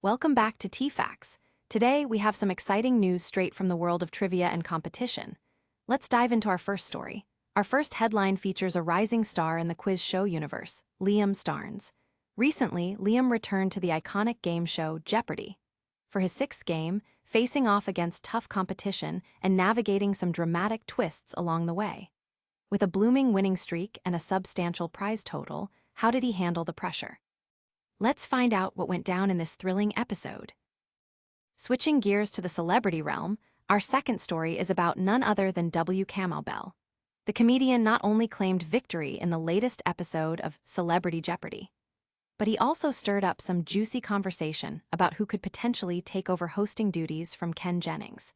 Welcome back to T-Facts. Today, we have some exciting news straight from the world of trivia and competition. Let's dive into our first story. Our first headline features a rising star in the quiz show universe, Liam Starnes. Recently, Liam returned to the iconic game show Jeopardy! For his sixth game, facing off against tough competition and navigating some dramatic twists along the way. With a blooming winning streak and a substantial prize total, how did he handle the pressure? Let's find out what went down in this thrilling episode. Switching gears to the celebrity realm, our second story is about none other than Kamau Bell. The comedian not only claimed victory in the latest episode of Celebrity Jeopardy, but he also stirred up some juicy conversation about who could potentially take over hosting duties from Ken Jennings.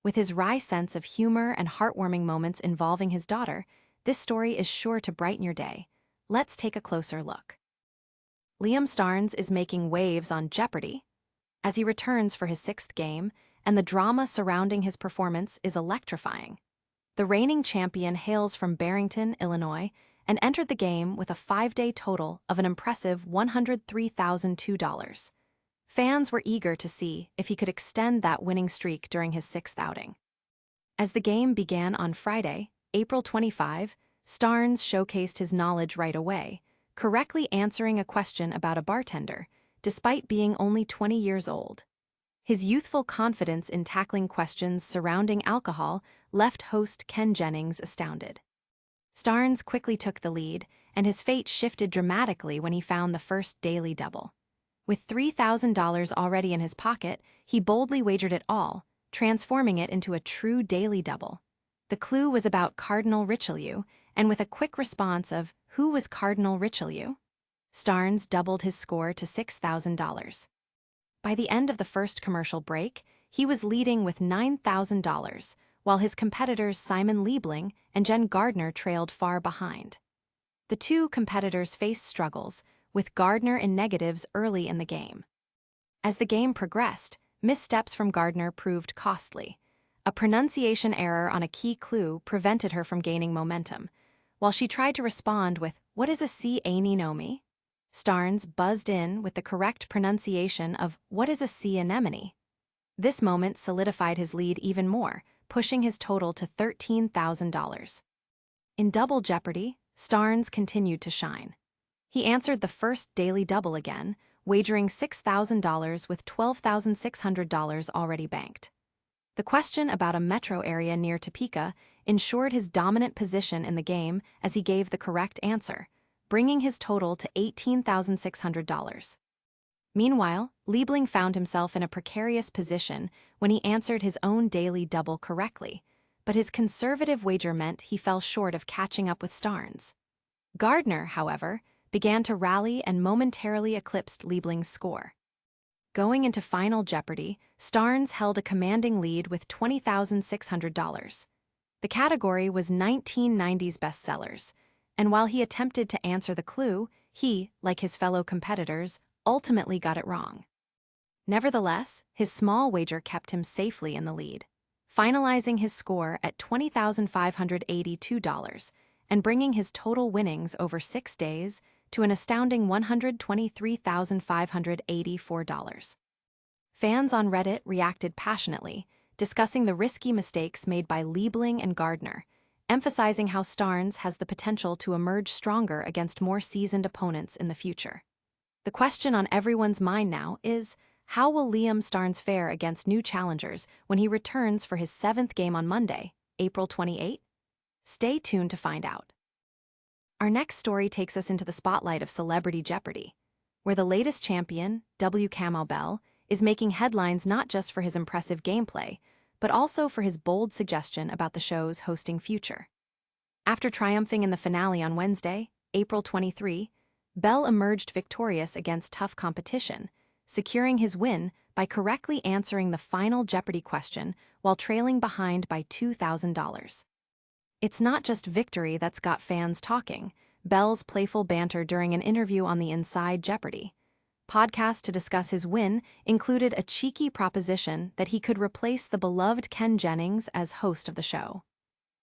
With his wry sense of humor and heartwarming moments involving his daughter, this story is sure to brighten your day. Let's take a closer look. Liam Starnes is making waves on Jeopardy! As he returns for his sixth game, and the drama surrounding his performance is electrifying. The reigning champion hails from Barrington, Illinois, and entered the game with a 5-day total of an impressive $103,002. Fans were eager to see if he could extend that winning streak during his sixth outing. As the game began on Friday, April 25, Starnes showcased his knowledge right away, correctly answering a question about a bartender, despite being only 20 years old. His youthful confidence in tackling questions surrounding alcohol left host Ken Jennings astounded. Starnes quickly took the lead, and his fate shifted dramatically when he found the first daily double. With $3,000 already in his pocket, he boldly wagered it all, transforming it into a true daily double. The clue was about Cardinal Richelieu, and with a quick response of, "Who was Cardinal Richelieu?" Starnes doubled his score to $6,000. By the end of the first commercial break, he was leading with $9,000, while his competitors Simon Liebling and Jen Gardner trailed far behind. The two competitors faced struggles, with Gardner in negatives early in the game. As the game progressed, missteps from Gardner proved costly. A pronunciation error on a key clue prevented her from gaining momentum. While she tried to respond with, "What is a sea anemone?" Starnes buzzed in with the correct pronunciation of, "What is a sea anemone?" This moment solidified his lead even more, pushing his total to $13,000. In Double Jeopardy, Starnes continued to shine. He answered the first daily double again, wagering $6,000 with $12,600 already banked. The question about a metro area near Topeka ensured his dominant position in the game as he gave the correct answer, bringing his total to $18,600. Meanwhile, Liebling found himself in a precarious position when he answered his own daily double correctly, but his conservative wager meant he fell short of catching up with Starnes. Gardner, however, began to rally and momentarily eclipsed Liebling's score. Going into Final Jeopardy, Starnes held a commanding lead with $20,600. The category was 1990s bestsellers, and while he attempted to answer the clue, he, like his fellow competitors, ultimately got it wrong. Nevertheless, his small wager kept him safely in the lead, finalizing his score at $20,582 and bringing his total winnings over 6 days to an astounding $123,584. Fans on Reddit reacted passionately, discussing the risky mistakes made by Liebling and Gardner, emphasizing how Starnes has the potential to emerge stronger against more seasoned opponents in the future. The question on everyone's mind now is, how will Liam Starnes fare against new challengers when he returns for his 7th game on Monday, April 28? Stay tuned to find out. Our next story takes us into the spotlight of Celebrity Jeopardy, where the latest champion, Kamau Bell, is making headlines not just for his impressive gameplay, but also for his bold suggestion about the show's hosting future. After triumphing in the finale on Wednesday, April 23, Bell emerged victorious against tough competition, securing his win by correctly answering the final Jeopardy question while trailing behind by $2,000. It's not just victory that's got fans talking. Bell's playful banter during an interview on the Inside Jeopardy podcast to discuss his win included a cheeky proposition that he could replace the beloved Ken Jennings as host of the show.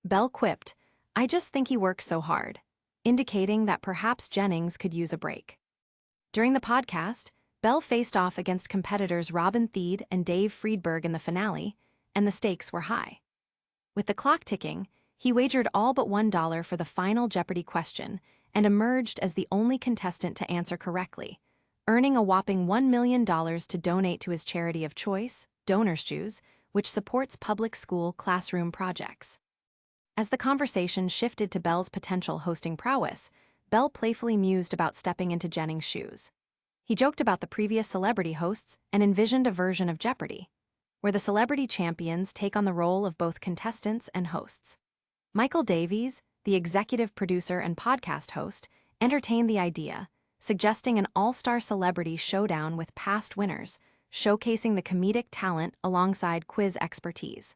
Bell quipped, "I just think he works so hard," indicating that perhaps Jennings could use a break. During the podcast, Bell faced off against competitors Robin Thede and Dave Friedberg in the finale, and the stakes were high. With the clock ticking, he wagered all but $1 for the final Jeopardy question and emerged as the only contestant to answer correctly, earning a whopping $1 million to donate to his charity of choice, Donors Choose, which supports public school classroom projects. As the conversation shifted to Bell's potential hosting prowess, Bell playfully mused about stepping into Jennings' shoes. He joked about the previous celebrity hosts and envisioned a version of Jeopardy, where the celebrity champions take on the role of both contestants and hosts. Michael Davies, the executive producer and podcast host, entertained the idea, suggesting an all-star celebrity showdown with past winners, showcasing the comedic talent alongside quiz expertise.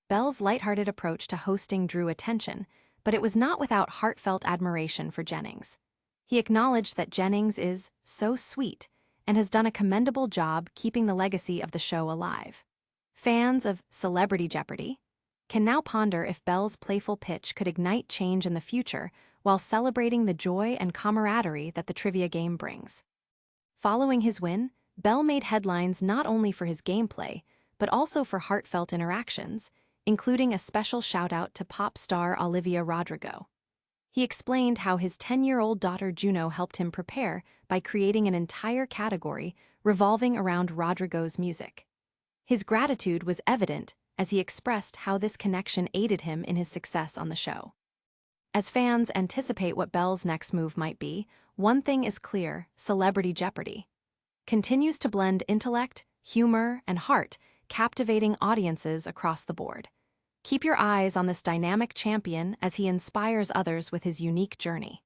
Bell's lighthearted approach to hosting drew attention, but it was not without heartfelt admiration for Jennings. He acknowledged that Jennings is so sweet and has done a commendable job keeping the legacy of the show alive. Fans of Celebrity Jeopardy can now ponder if Bell's playful pitch could ignite change in the future while celebrating the joy and camaraderie that the trivia game brings. Following his win, Bell made headlines not only for his gameplay, but also for heartfelt interactions, including a special shout-out to pop star Olivia Rodrigo. He explained how his 10-year-old daughter Juno helped him prepare by creating an entire category revolving around Rodrigo's music. His gratitude was evident as he expressed how this connection aided him in his success on the show. As fans anticipate what Bell's next move might be, one thing is clear: Celebrity Jeopardy continues to blend intellect, humor, and heart, captivating audiences across the board. Keep your eyes on this dynamic champion as he inspires others with his unique journey.